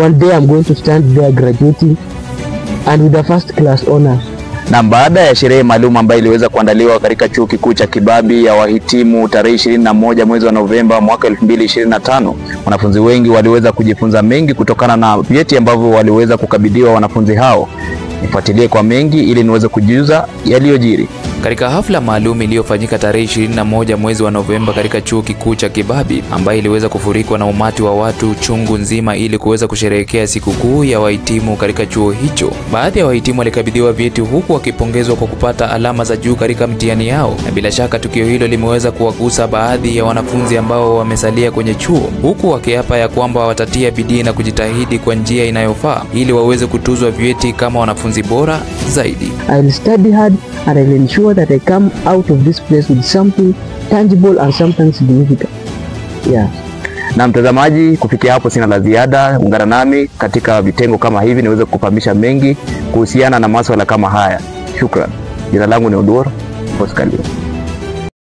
one day I'm going to stand there graduating and with the first class honors. Na baada ya sherehe maalum ambayo iliweza kuandaliwa katika chuo kikuu cha Kibabii ya wahitimu tarehe 21 mwezi wa Novemba mwaka 2025, wanafunzi wengi waliweza kujifunza mengi kutokana na vyeti ambavyo waliweza kukabidhiwa wanafunzi hao. Nifuatilie kwa mengi ili niweze kujiuza yaliyojiri. Katika hafla maalum iliyofanyika tarehe 21 mwezi wa Novemba katika chuo kikuu cha Kibabii, ambayo iliweza kufurikwa na umati wa watu chungu nzima ili kuweza kusherehekea sikukuu ya wahitimu katika chuo hicho. Baadhi ya wahitimu walikabidhiwa vyeti huku wakipongezwa kwa kupata alama za juu katika mtihani yao, na bila shaka tukio hilo limeweza kuwagusa baadhi ya wanafunzi ambao wamesalia kwenye chuo, huku wakiapa ya kwamba watatia bidii na kujitahidi kwa njia inayofaa ili waweze kutuzwa vyeti kama wanafunzi bora zaidi. I'll study hard and I'll ensure that I come out of this place with something tangible and something significant. Yeah. Na mtazamaji, kufikia hapo sina la ziada. Ungana nami katika vitengo kama hivi niweze kufahamisha mengi kuhusiana na masuala kama haya. Shukran. Jina langu ni Oduor Oscar Leo.